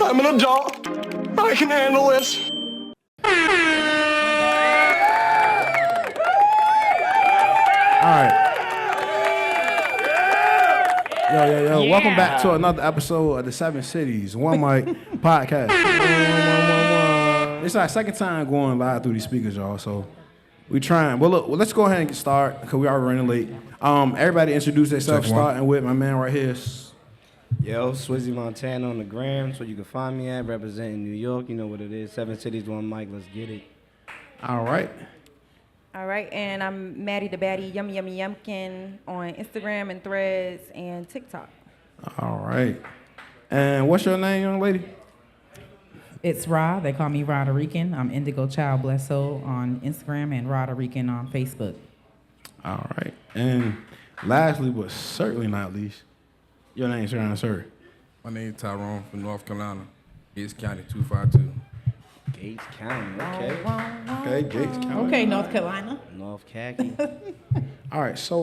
I'm an adult. I can handle this. All right. Yo. Yeah. Welcome back to another episode of the Seven Cities One Mic podcast. It's our second time going live through these speakers, y'all. So we trying. Well, look, let's go ahead and get started because we are running late. Everybody introduce themselves, starting with my man right here. Yo, Swizzy Montana on the gram, so you can find me at representing New York. You know what it is. Seven Cities One Mic. Let's get it. All right. All right, and I'm Maddie the Baddie Yummy Yumkin on Instagram and Threads and TikTok. All right. And what's your name, young lady? It's Ra. They call me Rada Rican. I'm Indigo Child Bless Soul on Instagram and Rada Rican on Facebook. All right. And lastly, but certainly not least, your name, sir. My name is Tyrone from North Carolina, Gates County 252. Gates County, okay. Okay, Gates County. Okay, North Carolina. North Khaki. All right, so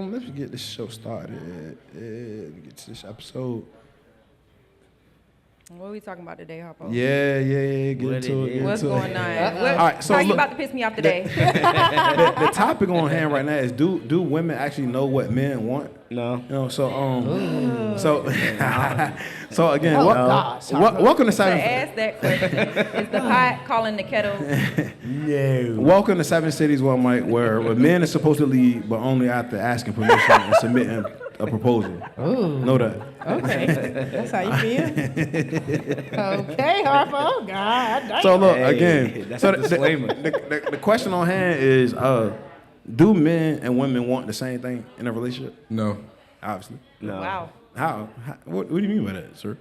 let's get this show started. Let me get to this episode. What are we talking about today, Harpo? Yeah. Get into it. What's going on? All right, so how you look, about to piss me off today? the topic on hand right now is do women actually know what men want? No. You know, so again, welcome to Seven. Ask that question. Is the pot calling the kettle? No. Welcome to Seven Cities One Mic, where men are supposed to lead, but only after asking permission and submitting a proposal. Ooh. Know that. Okay. That's how you feel? Okay, Harpo. God. So look, again, that's so a disclaimer. the question on hand is, do men and women want the same thing in a relationship? No. Obviously. No. Wow. How? What do you mean by that, sir?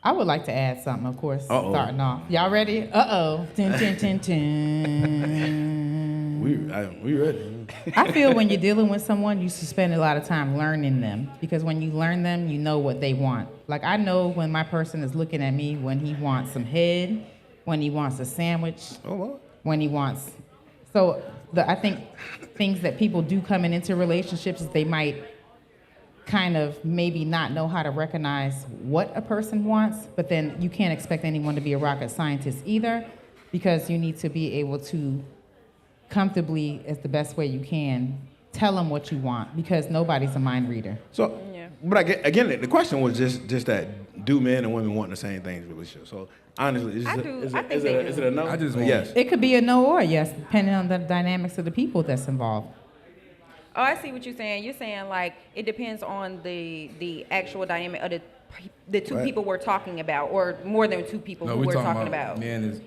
I would like to add something, of course, Uh-oh. starting off. Y'all ready? Uh-oh. Tin. We ready. I feel when you're dealing with someone, you should spend a lot of time learning them, because when you learn them, you know what they want. Like, I know when my person is looking at me, when he wants some head, when he wants a sandwich, when he wants... So I think things that people do coming into relationships is they might kind of maybe not know how to recognize what a person wants, but then you can't expect anyone to be a rocket scientist either, because you need to be able to comfortably, as the best way you can, tell them what you want, because nobody's a mind reader. So, but again, the question was just that: do men and women want the same things in a relationship? So honestly, is it a no? I just want yes. It could be a no or a yes, depending on the dynamics of the people that's involved. Oh, I see what you're saying. You're saying like it depends on the actual dynamic of the two people we're talking about, or more than two people who we're talking about. Men is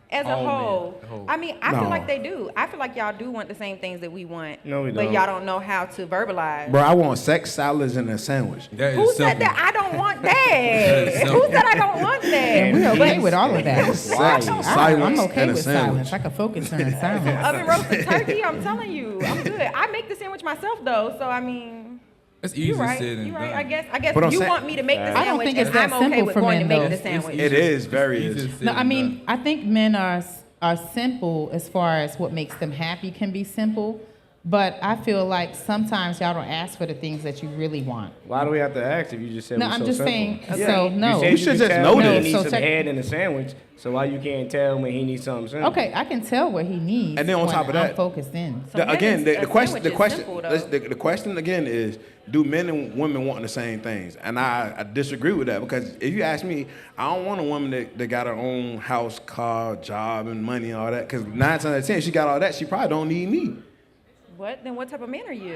As a all whole, men. I mean, I feel like they do. I feel like y'all do want the same things that we want. No, we But don't. y'all don't know how to verbalize. Bro, I want sex, salads, and a sandwich. That is Who simple. said that? I don't want that. Who said I don't want that? And we're okay with all of that. Sex, I'm silence, okay and a with sandwich. silence. I can focus on silence. Oven roasted turkey, I'm telling you. I'm good. I make the sandwich myself, though, so I mean... It's easy You're right. said and You're right. done. I guess But I'm you saying- want me to make the I don't sandwich, think it's and that I'm okay simple with for going men, to make though. the sandwich. It is very Easier easy. said No, I than mean, done. I think men are simple as far as what makes them happy can be simple, but I feel like sometimes y'all don't ask for the things that you really want. Why do we have to ask if you just said No, we're I'm so just simple? saying, Yeah. so no. You said You should can just tell know when this. he needs So some check- head in a sandwich, so why you can't tell when he needs something simple? Okay, I can tell what he needs. And then on when top of I'm that- focused in. So Again, men, the a question, sandwich is simple, though. the question again is: do men and women want the same things? And I disagree with that, because if you ask me, I don't want a woman that got her own house, car, job, and money and all that. Because 9 times out of 10, she got all that. She probably don't need me. What? Then what type of man are you?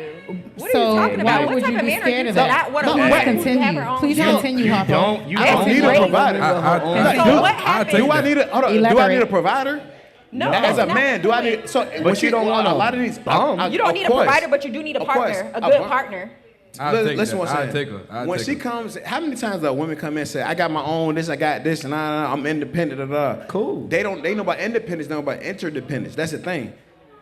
What So are you talking why about? What would type you of be man are scared you? of So that? I want No, a woman let's who continue. have her own Please job. continue, Harpo. You I don't need a provider. So what happened? Do I need a hold on, do I Elaborate. need a provider? No, As a not man, do I really. need so? But you don't want a a lot of these. bum. You don't need a provider, but you do need a Of course. partner, a A good bum. partner. I'll take Listen that. what I'm I'll saying. take her. I'll When take she her. comes, how many times do women come in and say, "I got my own this, I got this, and I'm independent." Cool. They know about independence, they know about interdependence. That's the thing.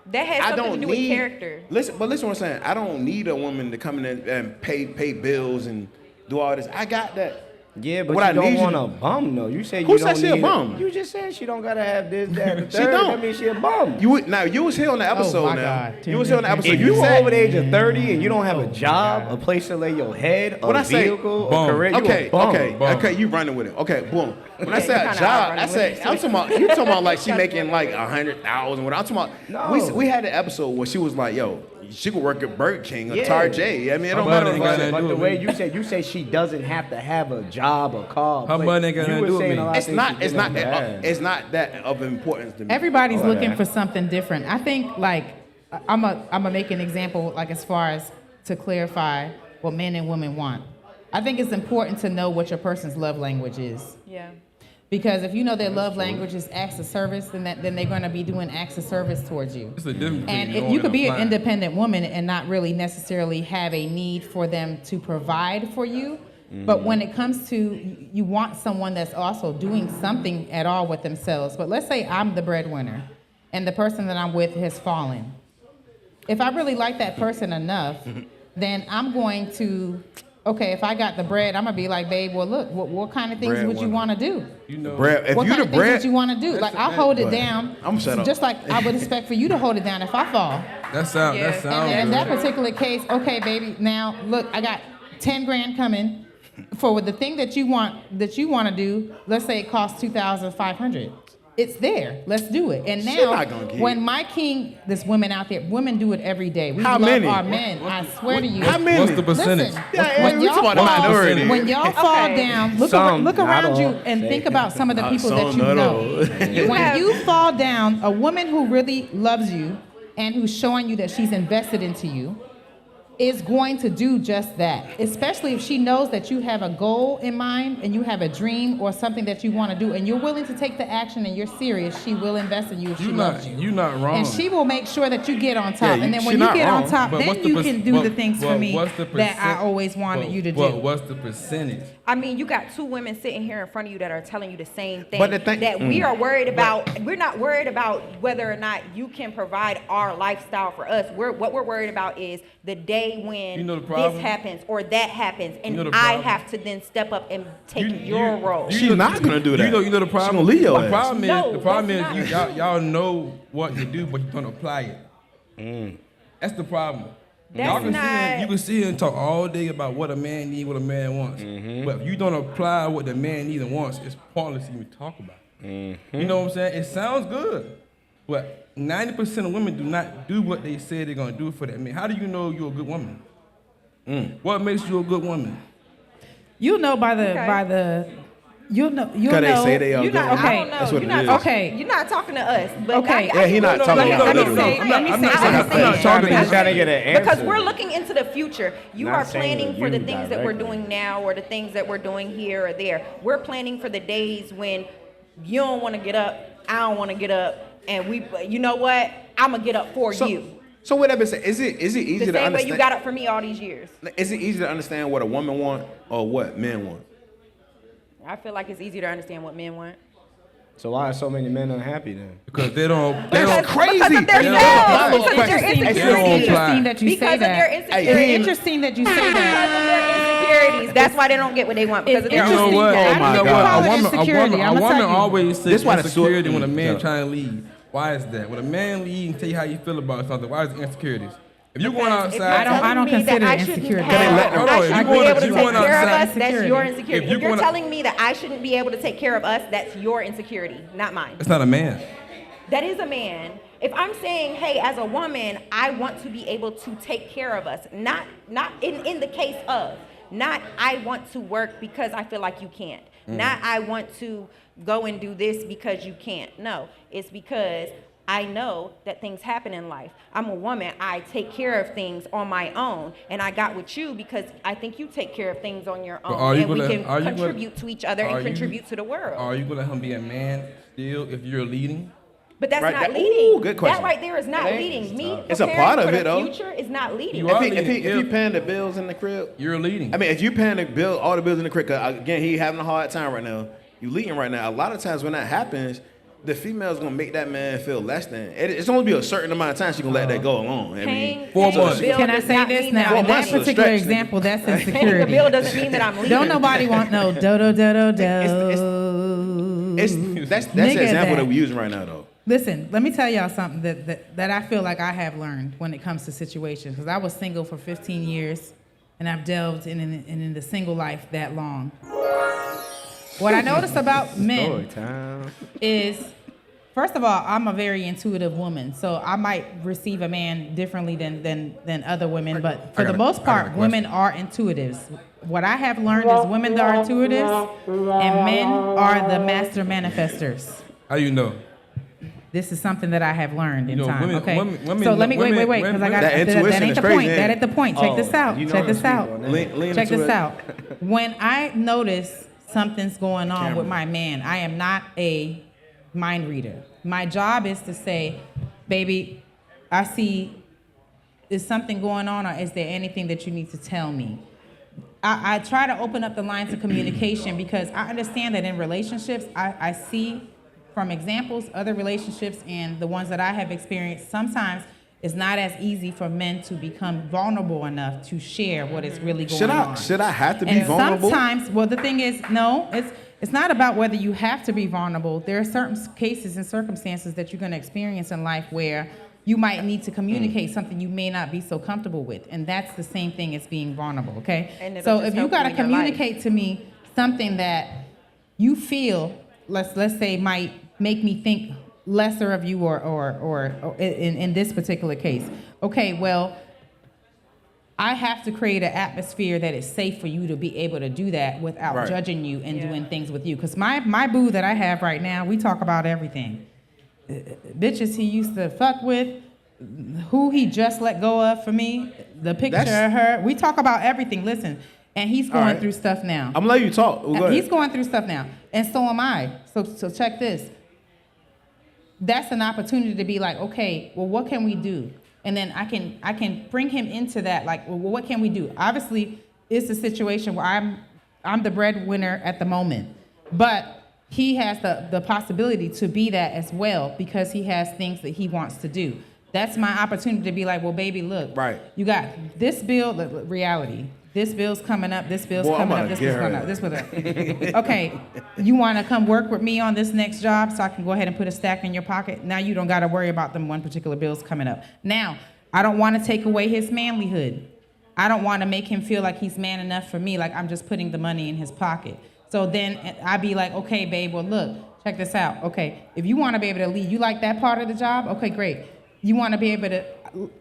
That has I something don't to do need with character. Listen what I'm saying. I don't need a woman to come in and pay bills and do all this. I got that. Yeah, but What you I don't need you want to- a bum though. You say Who you said don't she a need bum? You just said she don't gotta have this, that, and the She third. don't. That means she a bum. You was here on the episode my now. God. You was here on the episode. If you said, over the age of 30 and you don't have a job, a place to lay your head, When a I say vehicle, bum. a career, you Okay, a bum. okay, you running with it. Okay, boom. When I Yeah, say you a kinda job, are I running say with it. I'm talking about you talking about like she making like 100,000. I'm talking about No. we had an episode where she was like, yo, she could work at Burger King or Yeah. Target. I mean, it don't Her matter. money ain't got If nothing But do the with way me. you say she doesn't have to have a job, a car. a Her place. money ain't got You nothing were to do with saying me. a lot of it's things not, she it's didn't not, have. it's not that of importance to me. Everybody's Oh, looking yeah. for something different. I think like I'm a make an example like as far as to clarify what men and women want. I think it's important to know what your person's love language is. Yeah. Because if you know their love language is acts of service, then they're going to be doing acts of service towards you. It's a difference between And knowing you could be an applying. independent woman and not really necessarily have a need for them to provide for you. But when it comes to you want someone that's also doing something at all with themselves. But let's say I'm the breadwinner and the person that I'm with has fallen. If I really like that person enough, then I'm going to, okay, if I got the bread, I'm going to be like, babe, well, look, what kind of things would you Breadwinner. want to do? You know, Bread, if What you kind the of things bread, would you want to do? Like, I'll hold it But down. I'm shut up. Just like I would expect for you to hold it down if I fall. that sound Yeah. that sound And in good. that particular case, okay, baby, now look, I got 10 grand coming for the thing that you want to do. Let's say it costs 2,500. It's there. Let's do it. And She now, not gonna give when my king, there's women out there, women do it every day. We How love many? our men. I swear to you. How many? What's the percentage? Listen, Yeah, when we y'all talking about the fall, minority. when y'all fall Okay. down, look, Some, look not around you all. and think about some of the Not people that some, you not know. all. When have- you fall down, a woman who really loves you and who's showing you that she's invested into you is going to do just that, especially if she knows that you have a goal in mind and you have a dream or something that you want to do and you're willing to take the action and you're serious. She will invest in you if she loves you. You not wrong. And she will make sure that you get on top. Yeah, and then she when you not get wrong. on top, But then what's the you perc- can do but- the things for but me what's the that I percent- always wanted but- you to but do. what's the percentage? I mean, you got two women sitting here in front of you that are telling you the same thing. But the thing- that we are worried about. We're not worried about whether or not you can provide our lifestyle for us. What we're worried about is the day when You know the problem? this happens or that happens, and You know the I problem? have to then step up and take your role. She's not gonna do that. You know the problem. She gonna leave your the ass. problem is No, the problem that's is not. y'all know what to do, but you don't apply it. That's the problem. That's Y'all can sit here, not- you can sit here and talk all day about what a man needs, what a man wants. But if you don't apply what the man needs and wants, it's pointless to even talk about. You know what I'm saying? It sounds good, but 90% of women do not do what they say they're gonna do for that man. How do you know you're a good woman? What makes you a good woman? You'll know by the Okay. you'll know Because they say they are you're good not, women. okay. I don't know. That's what you're it not is. talking, Okay. You're not talking to us. But Okay. Yeah, he not talking about let me that. say- Let me let say say- something. I'm I'm not saying- talking He's trying to get an answer. Because we're looking into the future. You Not are saying planning to for the you things that we're directly. doing now or the things that we're doing here or there. We're planning for the days when you don't want to get up, I don't want to get up, and you know what? I'm gonna get up for you. So what that being said, is it easy The to same way understand? you got up for me all these years. Is it easy to understand what a woman want or what men want? I feel like it's easy to understand what men want. So why are so many men unhappy then? Because they don't. That's crazy. Because of their They don't selves. apply. Because of their Interesting, They don't insecurities. apply. interesting that you Because say of their that. insecurities. It's he- interesting that you say Because that. of their insecurities. That's why they don't get what they want. Because of their It's You know interesting. what? I Oh my You know God. what? call it A woman, insecurity. a I'ma woman tell you. always says This why the insecurity sword- when a man Yeah. trying to leave. Why is that? When a man leave and tell you how you feel about something, why is it insecurities? If you going Because if outside, you're I don't telling me consider that it I shouldn't insecurity. have- Can they let- hold on, I if shouldn't you be going- able if to you take going care of outside- us, that's your insecurity. If you If you're going- telling me that I shouldn't be able to take care of us, that's your insecurity, not mine. it's not a man. That is a man. If I'm saying, hey, as a woman, I want to be able to take care of us, not in the case of, not I want to work because I feel like you can't. Not I want to go and do this because you can't. No, it's because I know that things happen in life. I'm a woman. I take care of things on my own, and I got with you because I think you take care of things on your But own, are you and we gonna- can are you gonna- contribute to each other are and you- contribute to the world. Are you gonna let him be a man still if you're leading? But that's Right, not that- leading. ooh, good question. That right there is not It ain't. leading. Me It's a preparing part of for it, the though. future is not leading. You are If he leading. paying the bills in the crib, You're leading. I mean, if you paying the bill, all the bills in the crib, 'cause again, he having a hard time right now. You leading right now. A lot of times when that happens, the female's gonna make that man feel less than. It's only be a certain amount of time she gonna let that go along. I mean, 4 months. Can I say this now? Well, In that months is a particular stretch. example, that's Paying the insecurity. bill doesn't mean that I'm leaving. Don't nobody want no do. that's the Nigga example that. that we're using right now, though. Listen, let me tell y'all something that I feel like I have learned when it comes to situations. Because I was single for 15 years, and I've delved in the single life that long. What I notice about men is, first of all, I'm a very intuitive woman, so I might receive a man differently than other women. But for the most part, women are intuitives. What I have learned is women are intuitives, and men are the master manifestors. How you know? This is something that I have learned in You know, time. women- okay. women- so let me wait, women- because I got That that intuition ain't is the crazy, point. ain't That it? ain't the point. Check this out. you know Check I'm this speaking out. on that. Lean Check into this it. out. When I notice something's going on Camera. with my man, I am not a mind reader. My job is to say, baby, I see, is something going on, or is there anything that you need to tell me? I try to open up the lines of communication because I understand that in relationships, I see from examples, other relationships and the ones that I have experienced, sometimes it's not as easy for men to become vulnerable enough to share what is really going on. Should I have to be And vulnerable? sometimes, well, the thing is, no, it's not about whether you have to be vulnerable. There are certain cases and circumstances that you're going to experience in life where you might need to communicate something you may not be so comfortable with, and that's the same thing as being vulnerable. Okay. And it'll So just if you help got to you in your life. communicate to me something that you feel, let's say, might make me think lesser of you, or in this particular case. Okay, well, I have to create an atmosphere that is safe for you to be able to do that without Right. judging you and doing things with you. Because my boo that I have right now, we talk about everything. Bitches he used to fuck with, who he just let go of for me, the picture of her. We talk about everything. Listen, and he's going right. through stuff now. I'm gonna let you talk. Well, go ahead. He's going through stuff now, and so am I. So check this. That's an opportunity to be like, okay, well, what can we do? And then I can bring him into that, like, well, what can we do? Obviously, it's a situation where I'm the breadwinner at the moment, but he has the possibility to be that as well because he has things that he wants to do. That's my opportunity to be like, well, baby, look, Right. you got this bill, reality. This bill's coming up, this bill's Boy, I'm coming about up, to this get bill's coming her. up, this bill's okay, you want to come work with me on this next job so I can go ahead and put a stack in your pocket? Now you don't got to worry about them one particular bill's coming up. Now, I don't want to take away his manlyhood. I don't want to make him feel like he's man enough for me, like I'm just putting the money in his pocket. So then I'd be like, okay, babe, well, look, check this out. Okay, if you want to be able to lead, you like that part of the job? Okay, great. You want to be able to,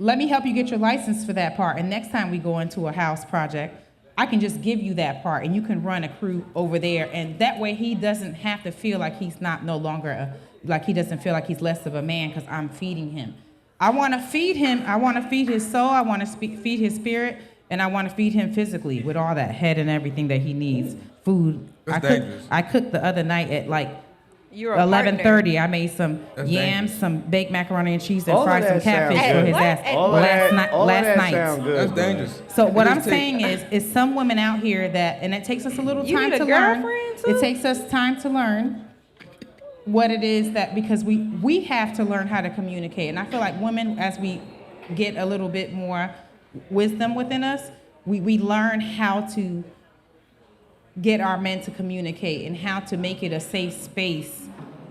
let me help you get your license for that part. And next time we go into a house project, I can just give you that part and you can run a crew over there. And that way he doesn't have to feel like he's no longer, like he doesn't feel like he's less of a man because I'm feeding him. I want to feed him. I want to feed his soul. I want to feed his spirit. And I want to feed him physically with all that head and everything that he needs. Food. That's I cooked the other night at like You're a 11:30. I made some That's yams, some baked macaroni and cheese, and All of fried some that sounds catfish for good. his What? ass All of that, last all of that night. sound good. That's bro. dangerous. So what It I'm just saying is some women out here that, and it takes us a little You time need to a learn. girlfriend, too? It takes us time to learn what it is that, because we have to learn how to communicate. And I feel like women, as we get a little bit more wisdom within us, we learn how to get our men to communicate and how to make it a safe space.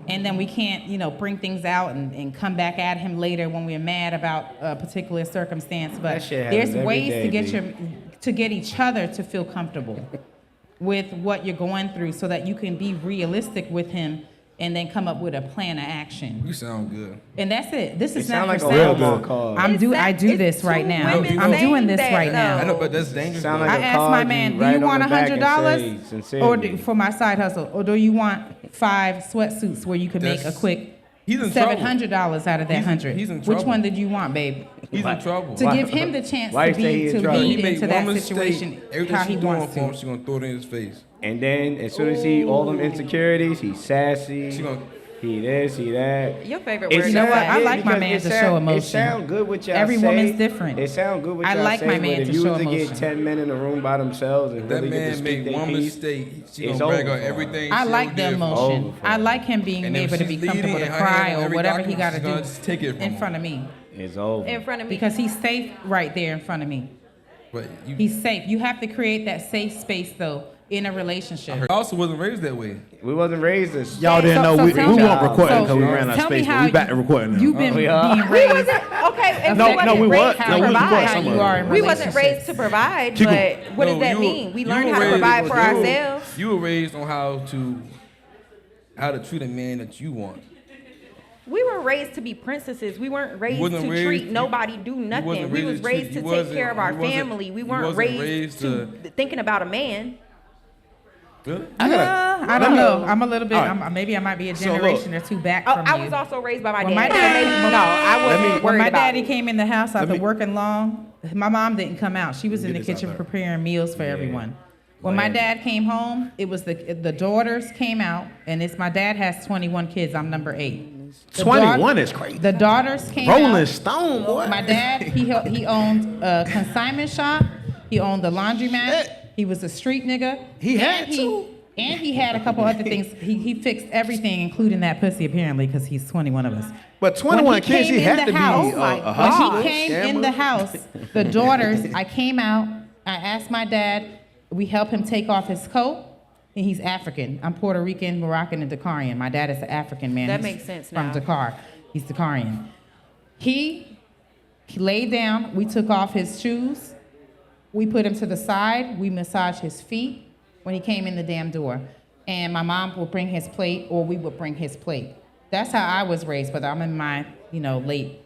And then we can't, bring things out and come back at him later when we're mad about a particular circumstance. But That shit there's happens every ways day, to get B. to get each other to feel comfortable with what you're going through so that you can be realistic with him and then come up with a plan of action. You sound good. And that's it. This is sound not like for a real sale. good call. I do It's this right two now. women I'm doing saying this that, right now. I know, but that's dangerous. Sound though. like I a asked call my you man, do right you on want the back and $100 say, sincerely. for my side hustle, or do you want 5 sweatsuits where you can make a That's- quick He's in trouble. $700 out of that He's in- 100? he's in Which trouble. one did you want, babe? He's in trouble. To Why- give him the chance why to you say he be in to trouble? lead He made into one that mistake. situation Everything how she he doing wants for him, to. she gonna throw it in his face. And then as soon as he all them insecurities, he's sassy. She gonna He this, he that. Your favorite It word. You know sound what? I good like my because man it to sound- show emotion. It sound good what y'all Every say. woman's different. It sound good what I y'all like say, my man but to if you show was to emotion. get 10 men in a room by themselves and That really get to man speak make their one piece, mistake. She it's gonna brag over on for him. everything. I she like ever the did for him. emotion. Over for I him. like him being And if able to she's be leading comfortable to and her cry hand on or every whatever he document, got to she's gonna do just take it from in him. front of me. it's over. In front of me. Because he's safe right there in front of me. But you, He's safe. You have to create that safe space though in a relationship. I also wasn't raised that way. We wasn't raised as Y'all didn't know we tell me- weren't recording because we so ran out of tell me space, but how we back to recording now. You've been Oh, yeah. being We raised. wasn't okay. If No, we wasn't we raised was. to No, we was provide, born how you are in we wasn't raised relationships. to provide, Chico. but what does No, that you- mean? We you learned were how to raised- provide for you were- ourselves. You were raised on how to treat a man that you want. We were raised to be princesses. We weren't raised wasn't to raised- treat nobody do wasn't nothing. We was raised to- raised you to take wasn't- care of our you wasn't- family. We you weren't wasn't raised raised to thinking about a man. Really? I don't know. I'm a little bit. All right. Maybe I might be a So, look. generation or two back Oh, from I you. was also raised by my When dad. my dad- No, I wasn't When worried my about daddy it. came in the house after me- working long, my mom didn't come out. She was in the get this kitchen out there. preparing meals for everyone. When my dad came home, it was the daughters came out, and it's my dad has 21 kids. I'm number 8. The 21 is crazy. The daughters came Rolling out. Stone, boy. My dad, he owned a consignment shop. He owned the laundromat. He was a street nigga. He had And to. And he had a couple other things. He fixed everything, including that pussy, apparently, because he's 21 of us. But 21 When kids, he came in had the to be house- a When hustler. he came in scammer. the house, the daughters, I came out, I asked my dad, we helped him take off his coat, and he's African. I'm Puerto Rican, Moroccan, and Dakarian. My dad is an African man. That He's makes sense from now. Dakar. He's Dakarian. He laid down, we took off his shoes, we put him to the side, we massaged his feet when he came in the damn door. And my mom would bring his plate, or we would bring his plate. That's how I was raised, but I'm in my, late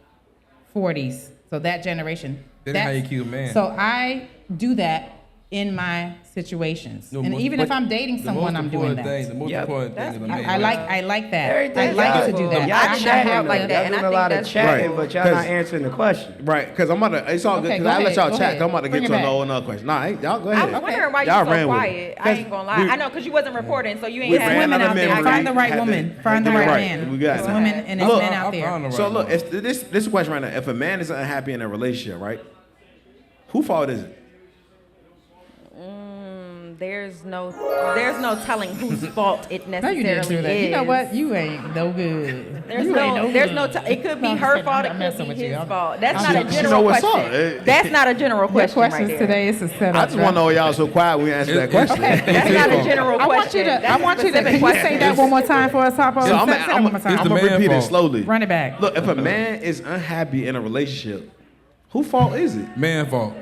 40s. So that generation. That ain't how you keep a man. So I do that in my situations. No, and most- even if but I'm dating The someone, most I'm doing important thing, that. the most Yep. important thing is a man. I like that. Everything I like to y'all- do that. Y'all I have chatting like like that, and Y'all I doing a think lot of that's chatting, Right. but y'all not 'Cause- answering the question. Right, because I'm about to, it's all good, Okay, because go I let ahead, y'all go chat, ahead. 'cause I'm about to Bring get it to a back. whole another question. Nah, y'all go I ahead. was wondering why you Y'all so ran with it. quiet. I ain't gonna lie. I know, because you wasn't reporting, so you we ain't had ran Women out of out there. memory. Find the right Had to- woman. Find the had to- right right, man. we got It's it. women and it's Look, men out I there. found the right So look, one. if this is a question right now. If a man is unhappy in a relationship, right? Whose fault is it? There's no telling whose fault it No, necessarily you didn't do that. is. You know what? You ain't no good. There's You ain't no, there's good. no. It could be No, I'm her just fault. kidding. I'm It messing could with be you. his I'm- fault. That's I'm not a just- She know general what's up. question. That's not a general Your question right questions there. today is a setup. I just want to know why y'all so quiet when we answer that It's- question. That's not a general I question. want you to. That's I a want you to. specific Can you question. say that one more time for us, Harpo? So Say I'm that one more It's time. the gonna man repeat it fault. slowly. Run it back. Look, if a man is unhappy in a relationship, whose fault is it? Man fault.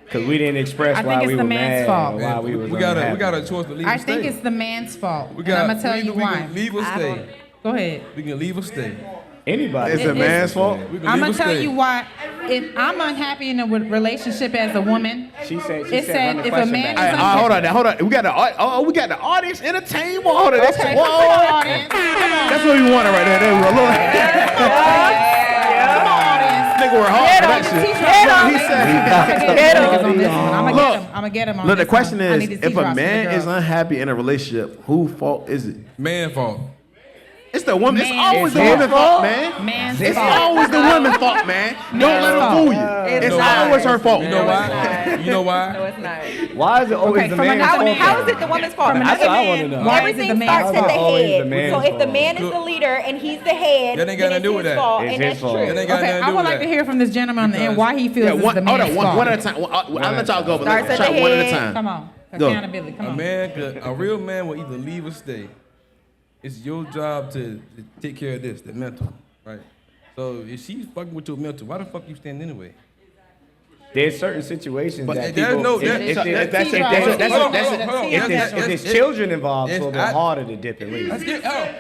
Because we didn't express I think why it's we the were man's mad fault. or why we was we got unhappy. a choice to leave I or think stay. it's the man's fault. We And got. I'm gonna tell we you can- why. We can leave or stay. Go ahead. We can leave or stay. Anybody. It's a man's fault. We can I'm leave gonna or tell stay. you why. If I'm unhappy in a relationship as a woman, She said, It said run the if a question man back. is Hey, hold on, hold on. We got the audience entertainment. Hold on, okay, come on, audience. Come on. That's what we wanted right there. There we go. Look. Come on, audience. Nigga, we're hard for that shit. He said. I'm gonna get him on Look, the this question one. I is, need to see if a drops for the man is girls. unhappy in a relationship, whose fault is it? Man fault. It's the woman. It's Man. always the It's woman's his fault, man. Man's It's fault. always the woman's fault, man. Don't let her fault. fool you. It's It's not. always her fault. You know why? You know No, why? it's not. Why is it always Okay, the from man's another fault? man. How is it the woman's fault? That's what I want to know. Why is it the Everything man's starts at fault? the Always the head. man's So if the fault. man is the leader and he's the head, That ain't got then nothing to it's do with his that. fault, It's and his that's fault. true. That ain't got Okay, nothing to I do would with like to that. hear from this gentleman on the end why he feels Yeah, it's one, the hold man's on, fault. one at a time. I'll let y'all go, but Starts let's at try the one at a head. time. Come on, Go. accountability. Come A on. man, a real man will either leave or stay. It's your job to take care of this, the mental, right? So if she's fucking with your mental, why the fuck you stand anyway? There's certain situations But that there's people, no- if that- if that- there's- that's- if that's- there's- that's- hold on, that's- hold on, hold on. if there's children involved, it's a little bit harder to dip and leave. Hold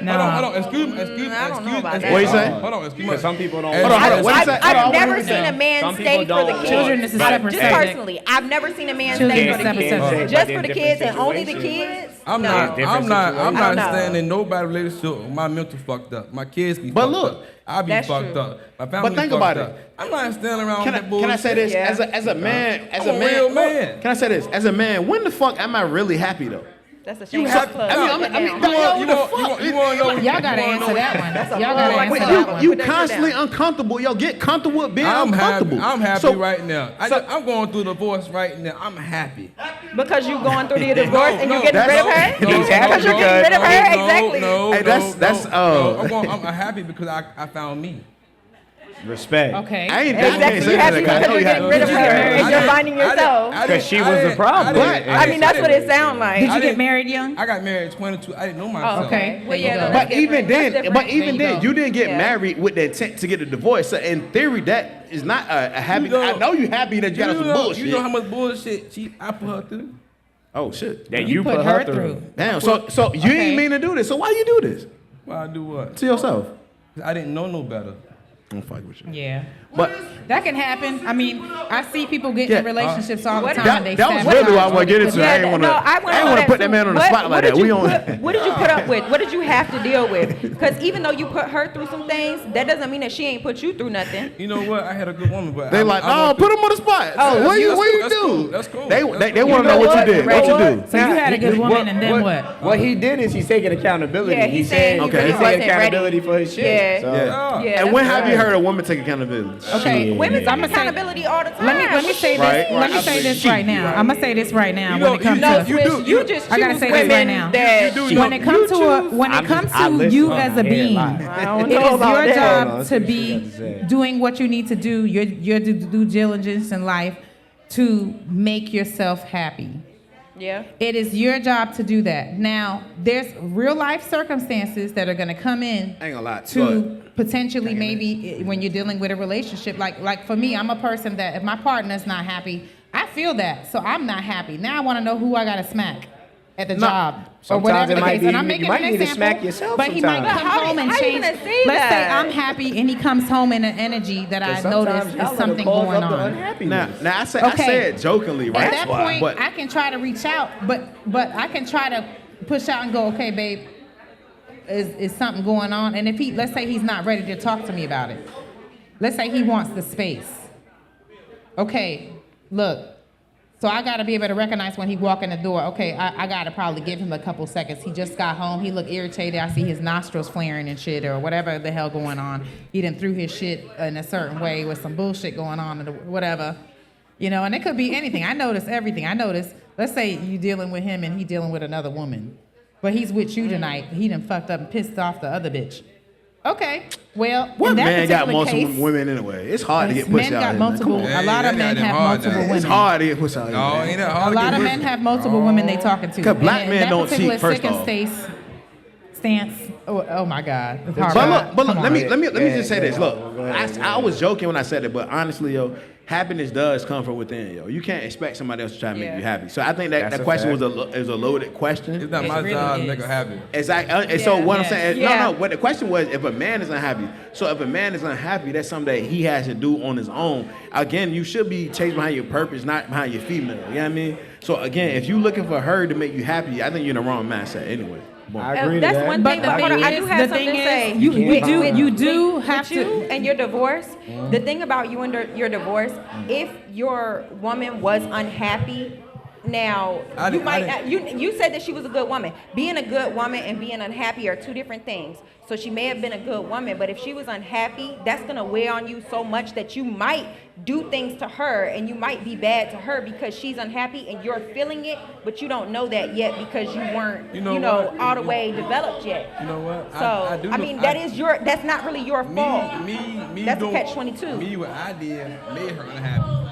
No. on, excuse me, I don't know about that. What you say? Hold on, excuse me. Because some people don't. Hold on, hold on. What you say? Hold on, I've what never you seen say? a man Some stay people for the don't kids. Children is a separate Just subject. personally, I've never seen a man Children stay is for the separate kids. subject. Just But for the in kids and different only the situations. kids. I'm No. not Different I'm not situations. standing nobody relationship. My mental fucked up. My kids be But fucked look, up. I be that's fucked true. up. My family But think fucked about up. it. I'm not standing around Can with I, that can I bullshit. say this? Yeah. As a man, I'm a real man. Can I say this? As a man, when the fuck am I really happy though? That's a shame. You want to know? Y'all gotta answer that one. Y'all gotta Wait, answer that one. You constantly uncomfortable. Yo, get comfortable with being uncomfortable. I'm happy right now. I'm going through the divorce right now. I'm happy. Because you going through the divorce and you getting rid of her? He's happy Because you're getting rid of her? Exactly. I'm happy because I found me. Respect. Okay. I ain't Exactly. You happy because you're getting rid of her and you're finding yourself. Because she was the problem. I mean, that's what it sounds like. Did you get married young? I got married at 22. I didn't know myself. Oh, okay. Well, yeah, There you that's But even different. then, That's different. you didn't get Yeah. married with the intent to get a divorce. So in theory, that is not a happy. I know you happy that you got some bullshit. You know how much bullshit I put her through? Oh shit. That You put her through. Damn. So you Okay. ain't mean to do this. So why you do this Well, I do what? to yourself? I didn't know no better. I'm fucking with you. Yeah. But That can happen. I mean, I see people get in relationships all the what- time. They that was sabotage really what I want to get into. Yeah, I ain't want to. I ain't want to put that man on the spot like that. What did you put up with? What did you have to deal with? Because even though you put her through some things, that doesn't mean that she ain't put you through nothing. You know what? I had a good woman, but They like, no, put him on the spot. Oh, what you that's do? cool. That's cool. They That's want cool. to know what you did. What you do? So you had a good woman, and then what? What he did is he's taking accountability. Yeah, he's saying saying he really he's wasn't taking accountability ready. for his shit. Yeah. So, Yeah, And when that's have you right. heard a woman take accountability? Okay, Women I'm take gonna say. accountability all the time. Let me say this. Right. Let me say this right now. I'm gonna say this right now. When it comes No, to you just I gotta choose say this women right now. that when it comes to you as a being, I don't it know is about your that. job Hold on, to let's see what she be got to say. doing what you need to do, your due diligence in life to make yourself happy. Yeah. It is your job to do that. Now, there's real life circumstances that are going to come in I ain't gonna lie. to potentially maybe when you're dealing with a relationship. Like for me, I'm a person that if my partner's not happy, I feel that. So I'm not happy. Now I want to know who I got to smack at the job or sometimes whatever it the might case. be And I'm you making might an need to example. smack yourself But he might sometimes. come How home and you change. gonna say Let's say that? I'm happy and he comes home in an energy that I notice is something going on. Now I say Okay. it jokingly, right? At that point, But I can try to reach out, but I can try to push out and go, okay, babe, is something going on? And if let's say he's not ready to talk to me about it. Let's say he wants the space. Okay, look. So I got to be able to recognize when he walk in the door. Okay, I got to probably give him a couple seconds. He just got home. He look irritated. I see his nostrils flaring and shit or whatever the hell going on. He done threw his shit in a certain way with some bullshit going on or whatever. You know, and it could be anything. I notice everything. I notice, let's say you dealing with him and he dealing with another woman. But he's with you tonight. He done fucked up and pissed off the other bitch. Okay, well, what in that man got particular multiple case, women anyway? It's hard to get men pussy out got here. multiple. Man. Come on. A lot of men have multiple women. It's hard to get pussy out here. No, man. ain't that A hard? lot of men have multiple women they talking to. 'Cause black And men that don't particular cheat, first second off. stance. Oh my God. It's hard. But look, Come let me on. just say this. Look, I was joking when I said it, but honestly, yo, happiness does come from within, yo. You can't expect somebody else to try to make you happy. So I think that That's question a was a loaded question. It's not It my really job to is. make her happy. Exactly. And so what I'm saying, Yeah. no. What the question was, if a man is unhappy. So if a man is unhappy, that's something that he has to do on his own. Again, you should be chasing behind your purpose, not behind your female. You know what I mean? So again, if you're looking for her to make you happy, I think you're in the wrong mindset anyway. Boom. I agree to That's that. one But thing. the But hold thing on, I is- do the have something thing to is, say. you With do have you to. and your divorce. The thing about you and your divorce, if your woman was unhappy, now you said that she was a good woman. Being a good woman and being unhappy are two different things. So she may have been a good woman, but if she was unhappy, that's gonna weigh on you so much that you might do things to her and you might be bad to her because she's unhappy and you're feeling it, but you don't know that yet because you weren't, all the way developed yet. You know what? So I mean, that's not really your fault. That's a doing- catch-22. Me, what I did made her unhappy.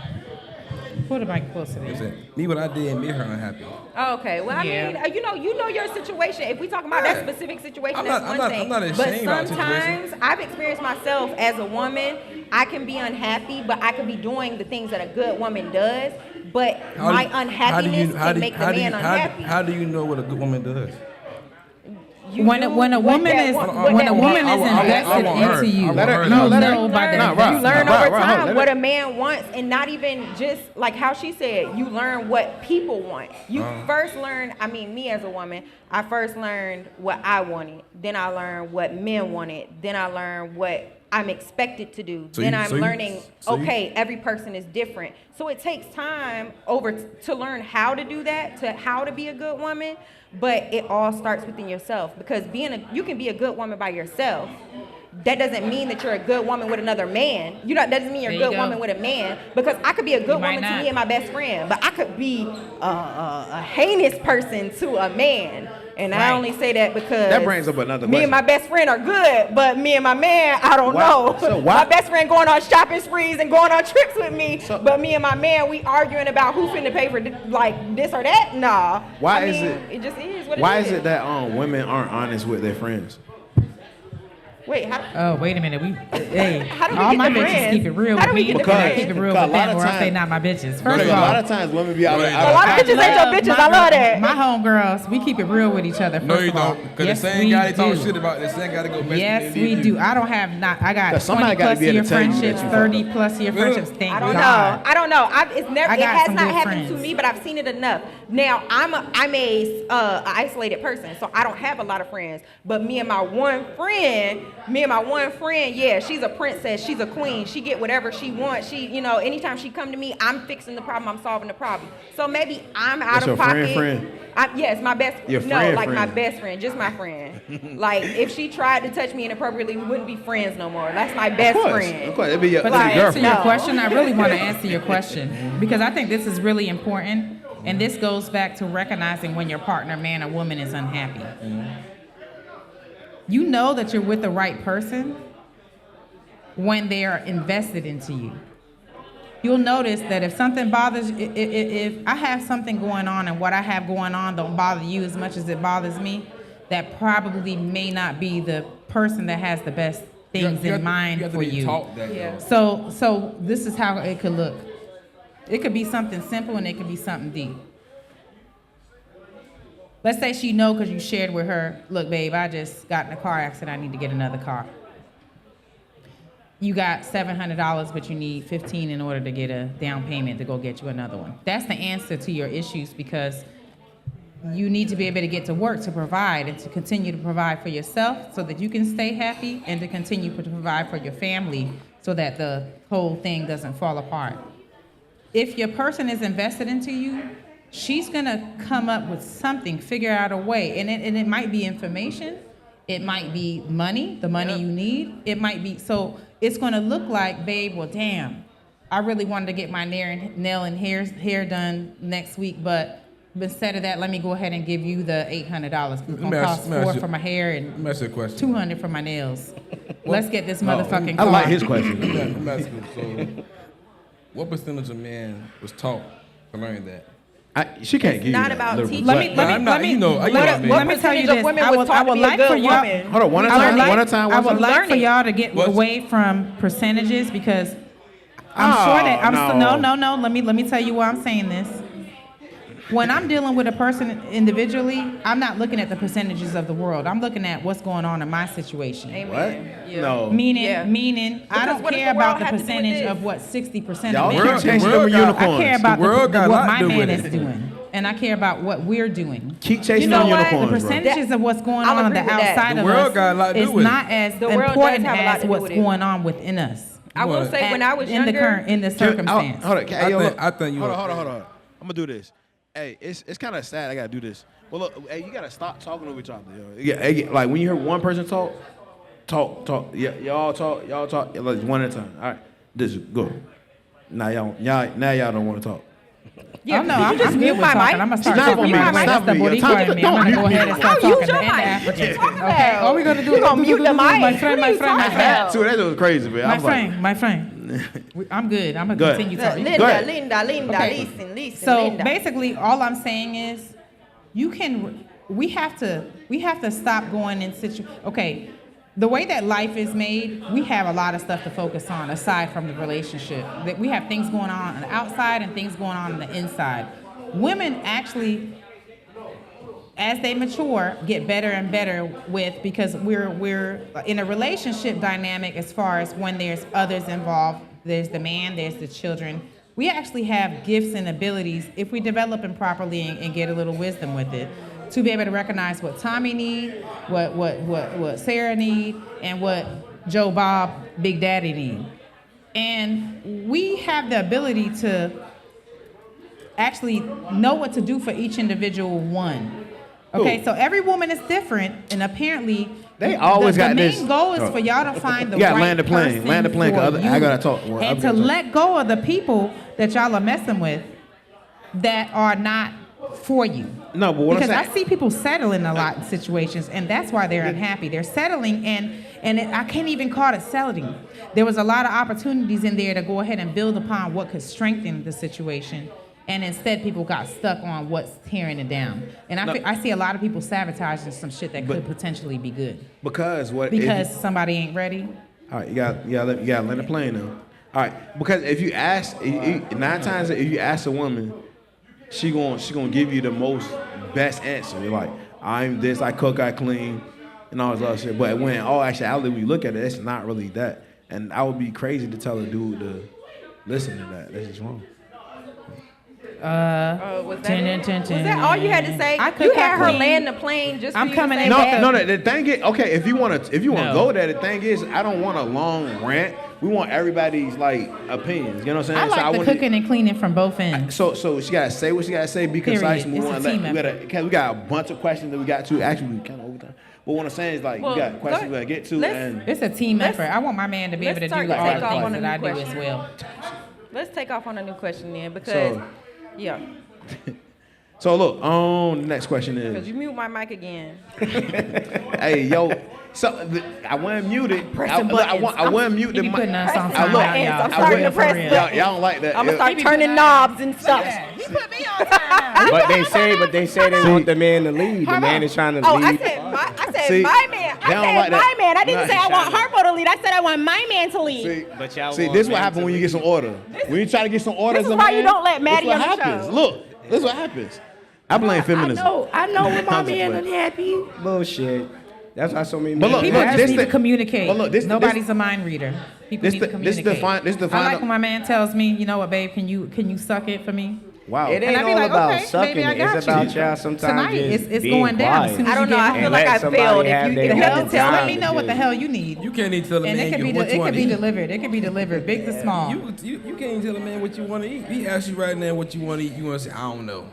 Put the mic closer to you. Listen, me, what I did made her unhappy. Okay, well, Yeah. I mean, you know your situation. If we talk about that specific situation, I'm that's not- one I'm thing. not But ashamed about the sometimes I've experienced myself as a woman. I can be unhappy, but I can be doing the things that a good woman does. But my unhappiness can make the man unhappy. How do you know what a good woman does? When a woman is invested into you, you know by the You learn Right, over right, time let what it- a man wants, and not even just like how she said. You learn what people want. You first learn. I mean, me as a woman, I first learned what I wanted. Then I learned what men wanted. Then I learned what I'm expected to do. So Then you- I'm so you- learning, so you- okay, every person is different. So it takes time to learn how to do that, to how to be a good woman, but it all starts within yourself, because you can be a good woman by yourself. That doesn't mean that you're a good woman with another man. That doesn't mean you're a There you good go. woman with a man, because I could be a good You might woman to not. me and my best friend, but I could be a heinous person to a man. And Right. I only say that because That brings up another me and question. my best friend are good, but me and my man, I don't Why- know. so why- My best friend going on shopping sprees and going on trips with me, but me and my man, we arguing about who finna pay for like this or that. Nah. Why I is mean, it- It just is what it is. Why is it that women aren't honest with their friends? Wait, how? Oh, wait a minute. Hey, How do we all get my the bitches friends? keep it real How with do we me. get the Because I friends? keep it real Because with a lot them, of or else they times- not my bitches. First Because of a all, lot of times women be out No, there. you A lot of bitches ain't your bitches. I love that. My homegirls, we keep it real with each other. First No, you of all. don't. Because Yes, the same we guy they talk do. shit about, the same guy to go mess Yes, with we do. I don't have I got 20 'Cause somebody gotta plus be able year to tell you that friendships, you 30 fucked plus year Look, friendships. Thank I don't God. know. I don't know. I It got has some not good happened friends. to me, but I've seen it enough. Now I'm a isolated person, so I don't have a lot of friends. But me and my one friend, yeah, she's a princess. She's a queen. She get whatever she wants. Anytime she come to me, I'm fixing the problem. I'm solving the problem. So maybe I'm out That's of your pocket. friend? Yes, my best. Your no, friend, like my friend. best friend, just my friend. Like if she tried to touch me inappropriately, we wouldn't be friends no more. That's my best friend. Of course, it'd be your, But that'd to be your answer girlfriend. your question, I really want to answer your question because I think this is really important, and this goes back to recognizing when your partner, man or woman, is unhappy. You know that you're with the right person when they are invested into you. You'll notice that if something bothers, if I have something going on and what I have going on don't bother you as much as it bothers me, that probably may not be the person that has the best things in mind for you. Yeah. So this is how it could look. It could be something simple and it could be something deep. Let's say she know because you shared with her, look, babe, I just got in a car accident. I need to get another car. You got $700, but you need $15 in order to get a down payment to go get you another one. That's the answer to your issues because you need to be able to get to work to provide and to continue to provide for yourself so that you can stay happy and to continue to provide for your family so that the whole thing doesn't fall apart. If your person is invested into you, she's gonna come up with something, figure out a way, and it might be information, it might be money, the money you need, it might be, so it's gonna look like, babe, well, damn, I really wanted to get my nail and hair done next week, but instead of that, let me go ahead and give you the $800. It's gonna cost $400 for my hair Let me and ask you a question. $200 for my nails. Let's get this motherfucking I car. like his question. Let me ask you, so what percentage of men was taught to learn that? She can't give you not that. about Literally. teaching. Let me But I'm not- you know, I get What it. let me tell you percentage this. of women I was would, taught I to would be a like good for y'all. woman? Hold on, one at a I would time. like- One at a time. I would One at a time. like for Learning. y'all to get What's- away from percentages because I'm Oh, sure that no. no. Let me tell you why I'm saying this. When I'm dealing with a person individually, I'm not looking at the percentages of the world. I'm looking at what's going on in my situation. Amen. What? Yeah. No. Meaning, Yeah. I Because don't what does care the about world the have to do with percentage this? of what 60% Y'all of keep men are chasing doing. them unicorns. I care about The world got a what lot my to do man with is it. doing. And I care about what we're doing. Keep chasing You know them what? unicorns, The bro. percentages of what's going I'll on the agree with that. outside The of world us got a lot to do is with it. not as The world does important have a lot as to do what's with it. going on within us. I will say when I was in the younger, current in the circumstance. Hold on. Hey, yo, look. I think you. Hold on. I'm gonna do this. Hey, it's kind of sad. I gotta do this. Well, look. Hey, you gotta stop talking over each other. Yo. Like when you hear one person talk. Yeah, y'all talk. Yeah, like one at a time. All right. This is go. Now y'all don't want to talk. Yeah, Oh no, did you I'm just just good mute with my talking. mic? I'm gonna start Stop talking me, right away. stop That's the me. Boricua Talk- in me. I'm don't gonna go mute ahead me. and start Use talking your to end the mic. African. What you Okay, about? all we gonna do You is gonna mute the mic? my friend, What are you talking about? Too, that was crazy, man. I was like, my friend. I'm good. I'm Go gonna ahead. continue talking. Go Linda, ahead. Linda, Okay. listen, So Linda. basically, all I'm saying is, we have to stop going in Okay, the way that life is made, we have a lot of stuff to focus on aside from the relationship. That we have things going on the outside and things going on the inside. Women actually, as they mature, get better and better because we're in a relationship dynamic as far as when there's others involved. There's the man, there's the children. We actually have gifts and abilities if we develop them properly and get a little wisdom with it, to be able to recognize what Tommy need, what Sarah need, and what Joe Bob, Big Daddy need. And we have the ability to actually know what to do for each individual one. Okay, so every woman is different, and apparently They always the got main this. goal is for y'all to find the You gotta right land the plane. person Land the plane, 'cause for I you. gotta talk. Well, And I'm to gonna talk. let go of the people that y'all are messing with that are not for you. No, but what I'm because saying- I see people settling a lot in situations, and that's why they're unhappy. They're settling, I can't even call it settling. There was a lot of opportunities in there to go ahead and build upon what could strengthen the situation, and instead people got stuck on what's tearing it down. And I see a lot of people sabotaging some shit that could potentially be good Because what? because somebody ain't ready. All right, you gotta land the plane now. All right, because if you ask, 9 times if you ask a woman, she gonna give you the most best answer. You're like, I'm this, I cook, I clean, and all this other shit. But when all actuality, when you look at it, it's not really that. And I would be crazy to tell a dude to listen to that. That's just wrong. Was that all you had to say? I could You had her clean. land the plane just for I'm you coming to in say back. that? No, the thing is, okay, if you wanna No. go there, the thing is, I don't want a long rant. We want everybody's like opinions. You know what I'm saying? I like the wanna- cooking and cleaning from both ends. So she gotta say what she gotta say, be concise, Period. move It's on. a team We got a bunch of questions that we got to. Actually, we kind of overtime. But what I'm saying is like Well, we got questions we go- gotta get to, let's- and It's a team Let's- effort. I want my man to be able to let's do start all to the take off things on a that I new do as question. well. Let's take off on a new question then, because So- yeah, so look. The next question because is, you mute my mic again. hey yo, I wasn't muted. Pressing Look, I buttons. wasn't He muted. be putting us on Pressing time, buttons. y'all. I'm starting to For press real. buttons. Y'all don't like that. I'm gonna start He be turning putting knobs and stuff. He put me on time. But they say they want the man to lead. The man is trying to Oh, lead. I said See, my man. they don't like my that. man. I didn't Nah, say I want shut up. Harpo to lead. I said I want my man to lead. But y'all See, want this is what men happens to when you lead. get some order. When you try to get some order, This as is a why man, you don't let Maddie this what on the happens. show. Look, this is what happens. I blame feminism. I know when my I'm just man playing. unhappy. Bullshit. That's why so many But men. look, People look, just this need the- to communicate. but look, this- Nobody's a mind reader. People this need to the- this communicate. the fin- this the I final- like when my man tells me, you know what, babe, can you suck it for me? Wow. It And ain't I be all like, about okay, sucking baby, I it. got It's you. about y'all sometimes Tonight, just it's being going down quiet. as soon as I don't you know. get I home. feel like I somebody failed. If have you their You if you have own to tell tell time me to know what the just- hell you need. You can't even tell a And man it could be what you want it could to be eat. delivered. It could be delivered, big to small. You can't even tell a man what you want to eat. He asks you right now what you want to eat. You want to say, I don't know.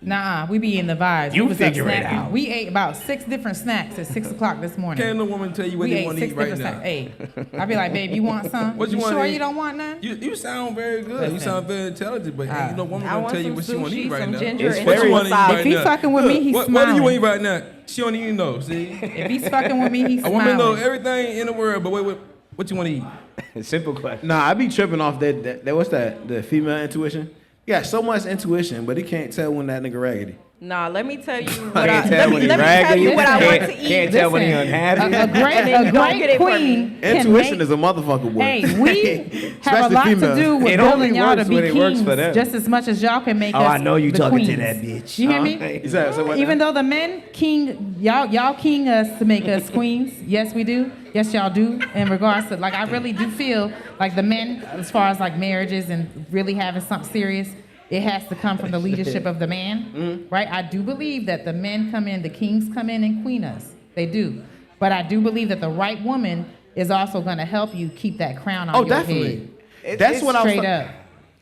Nah, we be in the vibes. You We was up figure it snacking. out. We ate about 6 different snacks at 6 o'clock this morning. Can't no woman tell you what we they ate want to 6 eat right different now. snacks. Hey, I be like, babe, you want some? What you want sure to eat? you don't want none? You sound very good. You Listen. sound very intelligent, but ain't no woman I gonna want tell you some what she want to sushi, eat right some now. ginger, It's and very- some What you wasabi. want If he fucking with me, he's what do you smiling. want to eat right now? She don't even know. See, If he's fucking with me, he's a woman know smiling. everything in the world, but wait, what you want to eat? Simple question. Nah, I be tripping off that what's that? The female intuition. You got so much intuition, but he can't tell when that nigga raggedy. Nah, let me tell you what Can't I tell when he let me tell raggedy. you what I want to Can't eat. tell when he Listen, unhappy. A great, then a you don't get great it from me. queen can Intuition make, is a motherfucker, boy. Hey, we have Especially a lot females. to do with It only building y'all to works be when it works kings for them. just as much as y'all can make Oh, us I know you the talking to queens. that bitch. You hear Huh? me? Is that so? What Even now? though the men king, y'all king us to make us queens. Yes, we do. Yes, y'all do. In regards to, like, I really do feel like the men, as far as like marriages and really having something serious, it has to come from the leadership of the man, right? I do believe that the men come in, the kings come in and queen us. They do. But I do believe that the right woman is also going to help you keep that crown on Oh, your definitely. head. That's what I was. Straight up.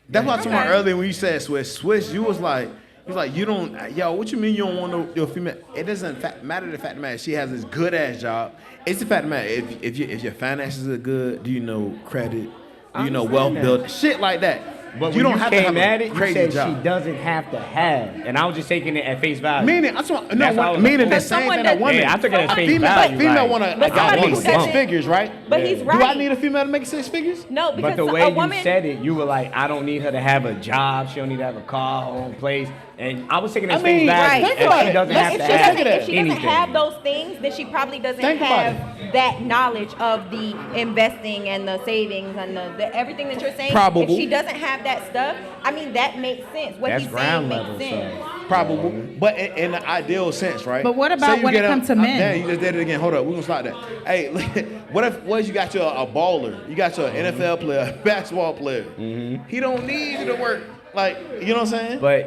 That's what I was talking about earlier when you said Swiss. Swiss, you was like, you don't, yo, what you mean you don't want your female? It doesn't matter the fact that she has this good ass job. It's the fact that if your finances are good, do you know credit? Do you know wealth building? Shit like that. But you when don't have to have at a it, you crazy said job. she doesn't have to have, and I was just taking it at face value. Meaning, That's why I was meaning like, the oh. same someone thing that- a woman. Yeah, I took it as a face female, value, female like- want a But guy somebody make who 6 doesn't- figures, right? But he's Do right. I need a female to make 6 figures? No, because But the way a you woman. said it, you were like, I don't need her to have a job. She don't need to have a car, her own place. And I was taking it as I mean, face value. think and about she it. doesn't Look, have If to she, have doesn't, if she doesn't anything. have those things, then she probably doesn't Think about have that knowledge of the investing and the savings and the everything that you're saying. Probable. If she doesn't have that stuff, I mean, that makes sense. What That's he's ground saying level, makes sense. Probable, but in the ideal sense, right? But what about Say you when it get comes to men? Damn, you just did it again. Hold up, we're gonna stop that. Hey, what if you got your a baller, you got your NFL player, basketball player. He don't need you to work. Like, you know what I'm saying? But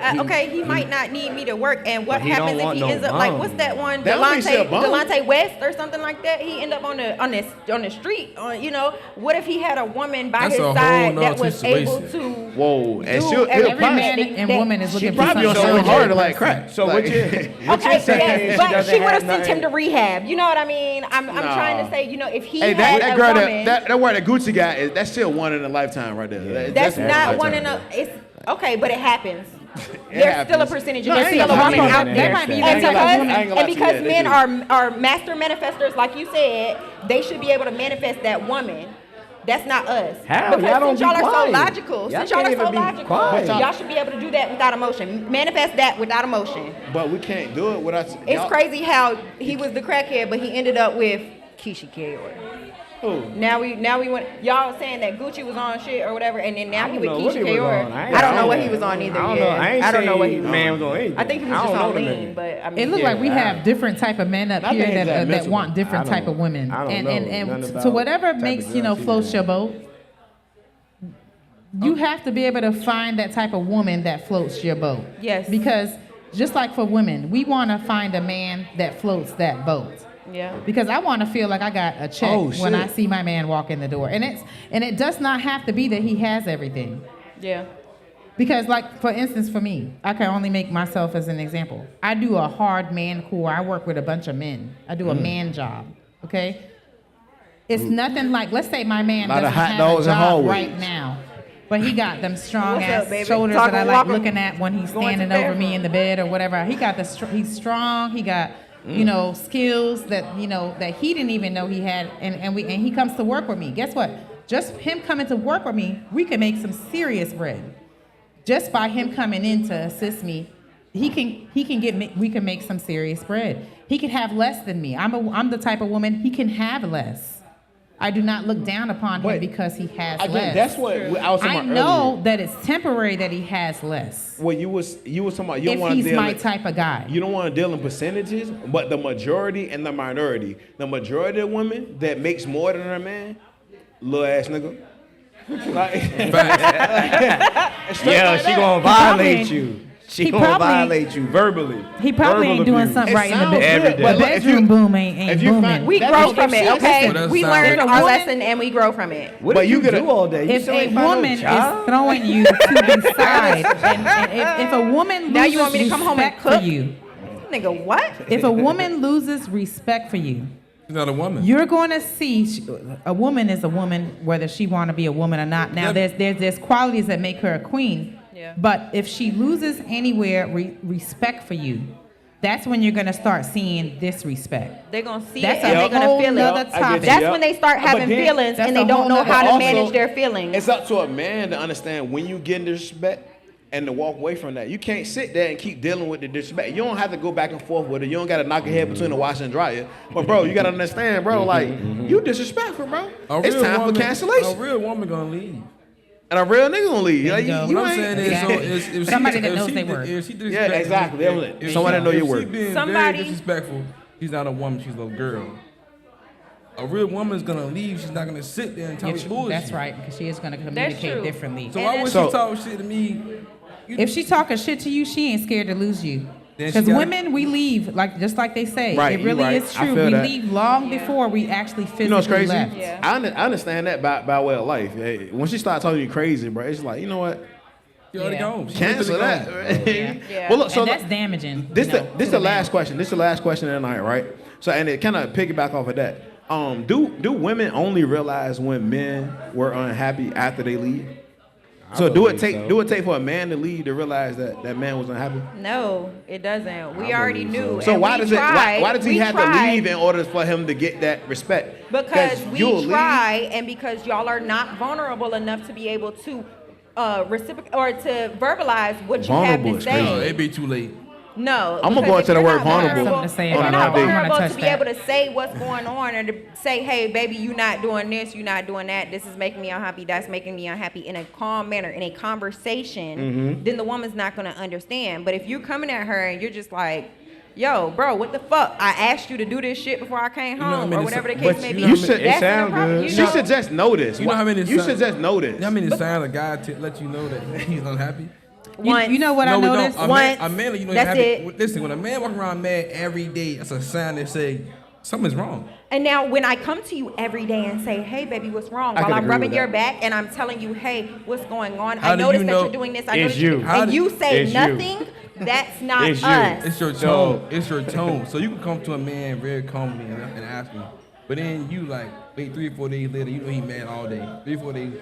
He might not need me to work. And what But he don't happens if want he no ends up like bum. what's that one? That don't mean she a bum. Delonte West or something like that. He end up on the street. You know, what if he had a woman by That's his a whole side nother that was able situation. to Whoa, and do he'll Every probably, man and woman is she looking for probably on something. something harder like crack. So like, what you Okay, saying? yes, but she would have sent him to rehab. You know what I mean? I'm trying to say, you know, if he Hey, had that a girl, woman, that word that Gucci got, that's still one in a lifetime right there. that's not a one lifetime. in a. It's okay, but it happens. It There's still a happens. percentage. No, There's I ain't still a gonna lie woman to you. out They there. might be And I ain't gonna lie because to you, they men do. are master manifestors, like you said, they should be able to manifest that woman. That's not us. How? Because Y'all don't since y'all be are so quiet. logical, Y'all since y'all are can't so even be logical, quiet. y'all should be able to do that without emotion. Manifest that without emotion. But we can't do it without. It's crazy how he was the crackhead, but he ended up with Keisha Kayor. Who? Now we went. Y'all saying that Gucci was on shit or whatever, and then now he with don't know what Keisha he was Kayor. on. I don't know what he was on either. I don't know. I don't know what he was was on. Man on. was on anything. I think he was I just don't on know the lean, nigga. but I mean, It looks like we Yeah, have different type of men up I here think he's that admissible. want different I don't- type of women, I don't and know and nothing to about whatever type of makes girl she floats was your in. boat. You have to be able to find that type of woman that floats your boat. Yes. Because just like for women, we want to find a man that floats that boat. yeah. Because I want to feel like I got a check Oh, when I shit. see my man walk in the door, and it does not have to be that he has everything. Yeah. Because, like, for instance, for me, I can only make myself as an example. I do a hard man core. I work with a bunch of men. I do a man job, okay? It's nothing like, let's say my man Lot of doesn't hot have dogs a and job hallways. right now, but he got them strong What's ass up, baby? shoulders Talk that I and like walk 'em. looking at when he's Going to standing the over me bathroom. in the bed or whatever. He got he's strong. He got skills that that he didn't even know he had, and he comes to work with me. Guess what? Just him coming to work with me, we can make some serious bread. Just by him coming in to assist me, we can make some serious bread. He can have less than me. I'm the type of woman he can have less. I do not look down upon him But because he has Again, less. that's what I was talking I about know earlier. that it's temporary that he has less. Well, you was talking about you don't If want to he's deal my in, type of guy. you don't want to deal in percentages, but the majority and the minority. The majority of women that makes more than her man, little ass nigga. Like, straight Yeah, like she that. gonna violate you. She he gonna probably- violate you verbally. He probably Verbal ain't doing abuse. something It right in the sounds bed. Every good, day. but The look, if bedroom you- boom ain't if you booming. find- We That grow is- from it, okay? Well, that We sounds- learned If a our woman- lesson and we grow from it. What But did you you gotta- do all day? You If still a ain't find no woman is job? throwing you to the side, and if a woman Now loses you want me to come home and respect cook? for you, Nigga, what? if a woman loses respect for you, She's not a woman. you're going to see a woman is a woman whether she want to be a woman or not. Now Yep. there's qualities that make her a queen. Yeah. But if she loses anywhere respect for you, that's when you're going to start seeing disrespect. They're gonna see That's it and a they're gonna whole feel nother it. topic. That's Yep. when they start But having then- feelings that's and a they don't whole know nother- how to Also, manage their feelings. It's up to a man to understand when you get disrespect and to walk away from that. You can't sit there and keep dealing with the disrespect. You don't have to go back and forth with it. You don't got to knock your head between the washer and dryer. But bro, you got to understand, bro. Like you disrespectful, bro. It's time for A cancellation. real woman gonna leave. And a real nigga gonna leave. Like, Bingo. you What I'm ain't. saying is, so if Somebody she, that if knows she, their did- worth. If she Yeah, disrespectful, exactly. That was it. Somebody that know your If worth. she being Somebody- very disrespectful, she's not a woman. She's a girl. A real woman is gonna leave. She's not gonna sit there and talk bullshit. That's right, because she is going to communicate true. differently. So And why would So- she talk shit to me? If she talking shit to you, she ain't scared to lose you. Then she Because gotta- women, we leave, just like they say. Right, It you really right. is I true. feel We that. leave long before we actually physically You know what's crazy? left. Yeah. I understand that by way of life. Hey, when she start talking you crazy, bro, it's like, you know what? She already Yeah. gone. She Cancel mentally that. gone. Yeah. Well, look, so And that's damaging. this you know, this to the man. last question. This the last question of the night, right? So, and it kind of piggyback off of that. Do women only realize when men were unhappy after they leave? So do it take for a man to leave to realize that man was unhappy? No, it doesn't. We I already believe knew. So and why we does it? tried- Why does he we have to tried leave in order for him to get that respect? Because you'll we leave- try, and because y'all are not vulnerable enough to be able to reciprocate or to verbalize what you have Vulnerable to is No, say. it be too late. No, I'm gonna because go if into the you're word not vulnerable Something to say if about you're that. not I wanna vulnerable touch to be that. able to say what's going on and to say, hey, baby, you not doing this, you not doing that, this is making me unhappy, that's making me unhappy in a calm manner, in a conversation, then the woman's not gonna understand. But if you're coming at her and you're just like, yo, bro, what the fuck? I asked you to do this shit before I came know what I home, mean? or whatever the case But may you be. know You should- it That's sound inappropriate, good. you She know? should just notice. You know how many You signs- should just notice. You know how many signs a guy let you know that he's unhappy? Once. You know what I No, we noticed? don't. Once. A man, you know, That's have it. Listen, when a man walking around mad every day, that's a sign that say something's wrong. And now when I come to you every day and say, hey, baby, what's wrong? I While can I'm agree rubbing with your that. back and I'm telling you, hey, what's going on? How I do noticed you that know you're doing this. I it's noticed you? And you say It's you. nothing, that's not It's you. us. It's your So- tone. It's your tone. So you can come to a man very calmly and ask him, but then you like wait 3 or 4 days later, you know he mad all day. 3 or 4 days.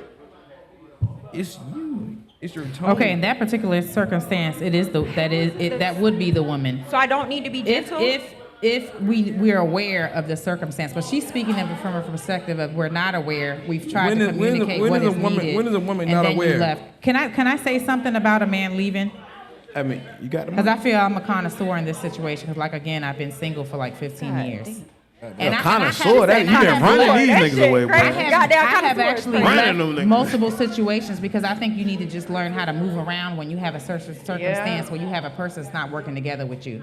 It's you. It's your tone. Okay, in that particular circumstance, that would be the woman. So I don't need to be gentle? If we're aware of the circumstance, but she's speaking of it from a perspective of we're not aware. We've tried When to is- when is- communicate when what is is a woman- needed. when is a woman and not then aware? You left. Can I say something about a man leaving? I mean, you got the Because I money. feel I'm a connoisseur in this situation. Because like again, I've been single for like 15 God years. damn. And Connoisseur, that you been have- running these That niggas shit away, boy. crazy. I Goddamn have connoisseur is actually crazy. Running them left niggas. multiple situations because I think you need to just learn how to move around when you have a certain circumstance where you have a person that's not working together with you.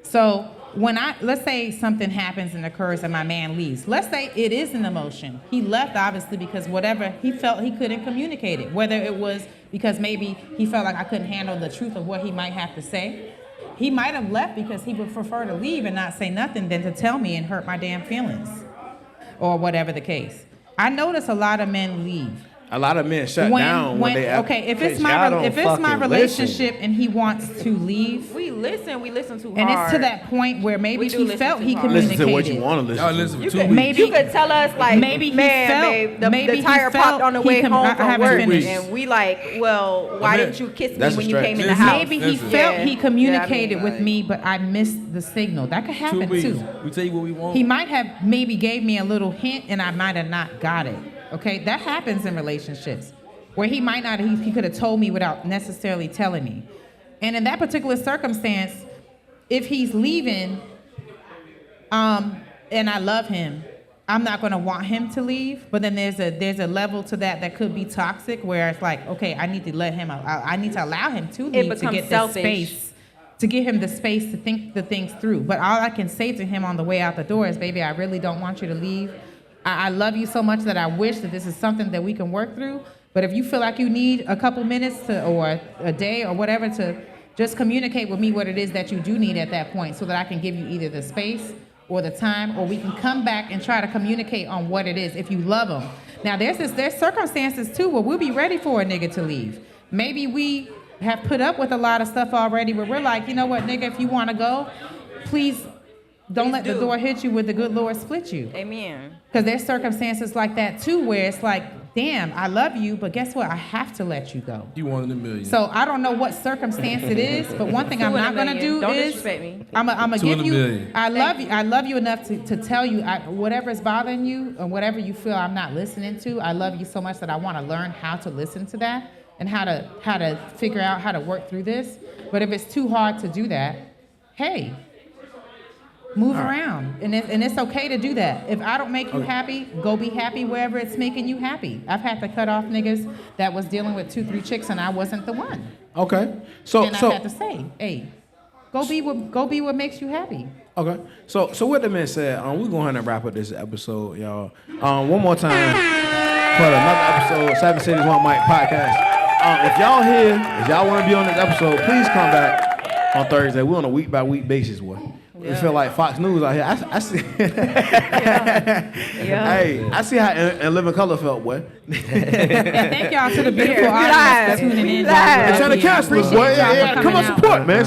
So when let's say something happens and occurs and my man leaves. Let's say it is an emotion. He left obviously because whatever he felt he couldn't communicate it. Whether it was because maybe he felt like I couldn't handle the truth of what he might have to say. He might have left because he would prefer to leave and not say nothing than to tell me and hurt my damn feelings. Or whatever the case. I notice a lot of men leave. A lot of men shut down when they. Okay, if it's y'all don't my fucking relationship and he wants to leave, We listen too hard. and it's to that point where maybe We do he listen felt too he hard. communicated. Listen to what you want to listen Y'all to. listen for You 2 could, weeks. Maybe- you could tell us like, maybe he man, felt- babe, the maybe he tire felt popped on the he way com- home I from haven't work, finished. and we like, well, why Okay. didn't you kiss me That's when a you stretch. came in the Listen. house? Maybe he Listen. felt Yeah. he communicated Yeah, I mean, with like- me, but I missed the signal. That could 2 happen weeks. too. We tell you what we want. He might have maybe gave me a little hint and I might have not got it. Okay, that happens in relationships where he might not, he could have told me without necessarily telling me. And in that particular circumstance, if he's leaving, and I love him, I'm not gonna want him to leave. But then there's a level to that could be toxic where it's like, okay, I need to let him, I need to allow him to leave to becomes get selfish. the space. To give him the space to think the things through. But all I can say to him on the way out the door is, baby, I really don't want you to leave. I love you so much that I wish that this is something that we can work through. But if you feel like you need a couple minutes or a day or whatever to just communicate with me what it is that you do need at that point so that I can give you either the space or the time, or we can come back and try to communicate on what it is if you love them. Now, there's circumstances too where we'll be ready for a nigga to leave. Maybe we have put up with a lot of stuff already where we're like, you know what, nigga, if you want to go, please don't let the door hit you where the good Lord split you. Amen. Because there's circumstances like that too where it's like, damn, I love you, but guess what? I have to let you go. You wanted a million. So I don't know what circumstance it is, but one thing I'm 2 in a not gonna million. do Don't is disrespect me. I'm gonna 2 in give a you. million. I love you enough to tell you whatever is bothering you or whatever you feel I'm not listening to. I love you so much that I want to learn how to listen to that and how to figure out how to work through this. But if it's too hard to do that, hey. Move around, and it's okay to do that. If I don't make you happy, go be happy wherever it's making you happy. I've had to cut off niggas that was dealing with 2-3 chicks, and I wasn't the one. Okay. So And I had to say, hey, go be what makes you happy. Okay. So with that being said, we're going ahead and wrap up this episode, y'all. One more time for another episode, 7 Cities, 1 Mic podcast. If y'all here, if y'all want to be on this episode, please come back on Thursday. We're on a week by week basis, boy. We feel like Fox News out here. I see. Hey, I see how in Living Color felt, boy. And thank y'all to the beautiful audience for tuning in. They're trying to cancel us, boy. Appreciate y'all Yeah, for come on, coming support, out. man.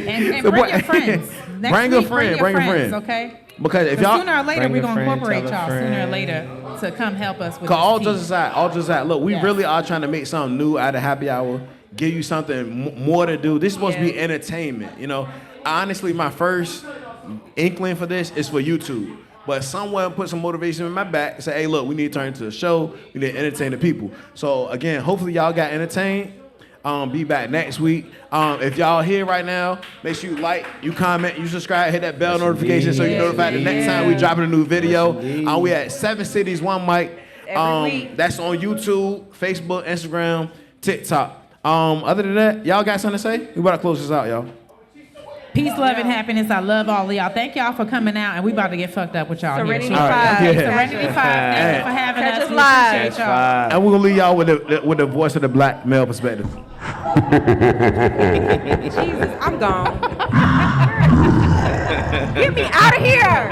And So bring what- your friends. Next Bring a week, friend, bring a friend. okay? Because if But y'all, sooner or later, Bring we're a gonna friend, incorporate tell a y'all sooner or friend. later to come help us with cause all this jokes aside, look, we Yes. really are trying to make something new out of happy hour. Give you something more to do. This is supposed to be entertainment, you know. Honestly, my first inkling for this is for YouTube. But someone put some motivation in my back and say, hey, look, we need to turn into a show. We need to entertain the people. So, again, hopefully y'all got entertained. Be back next week. If y'all here right now, make sure you like, you comment, you subscribe, hit that bell notification so you're notified the next time we dropping a new video. We at 7 Cities, 1 Mic. Every week. That's on YouTube, Facebook, Instagram, TikTok. Other than that, y'all got something to say? We about to close this out, y'all. Peace, love, and happiness. I love all of y'all. Thank y'all for coming out, and we about to get fucked up with y'all Serenity here. 5. Yeah. Serenity 5. Thank you for having Catch us. us We live. appreciate y'all. And we're gonna leave y'all with the voice of the black male perspective. Jesus, I'm gone. Get me out of here.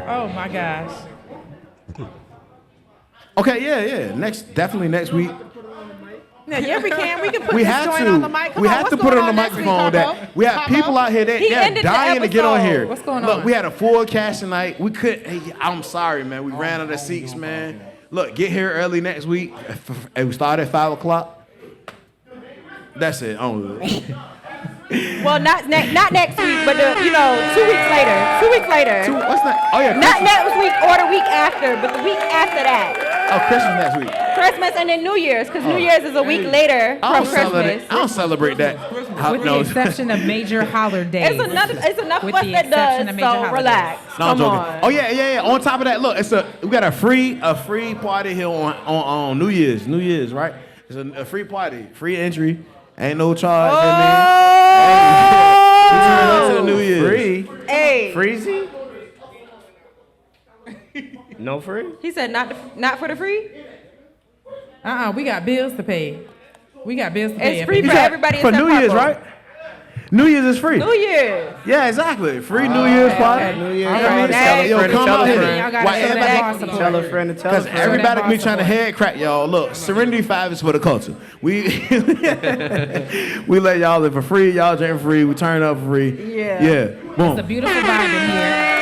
Oh my gosh. Okay, yeah. Definitely next week. Yeah, we can. We can put We this had joint to. on the mic. Come We on, had what's to put it going on the next week, microphone. Pablo? That we have Pablo? people out here. He They're ended the dying to get on episode. here. What's going Look, on? we had a full cast tonight. We could. Hey, I'm sorry, man. We ran out of seats, man. Look, get here early next week. And we start at 5:00. That's it. Only. Well, not next week, but 2 weeks later. 2 weeks later. What's that? Oh yeah. Not Christmas. next week or the week after, but the week after that. Oh, Christmas next week. Christmas and then New Year's, because New Year's is a week later I from don't celebrate. Christmas. I don't celebrate that. With the exception of major holidays. It's enough With of us the that exception does, of so major holidays. relax. No, I'm Come joking. on. Oh yeah. On top of that, look, we got a free party here on New Year's, right? It's a free party, free entry, ain't no charge. Oh! We turn up to the New Year's. Free? Hey. Freezy? No free? He said not for the free? We got bills to pay. It's free for everybody For except New Year's, Purple. right? New Year's is free. New Year's. Yeah, exactly. Free New Year's party. Okay. New Year's. You know what I mean? Hey, Yo, come out here. Y'all gotta Why show that everybody- boss support. Tell a friend to tell a Because friend. everybody that be boss trying to support. head crack, y'all. Look, Serenity 5 is for the culture. We we let y'all live for free. Y'all drink for free. We turn up for free. Yeah. Yeah. Boom. It's a beautiful vibe in here.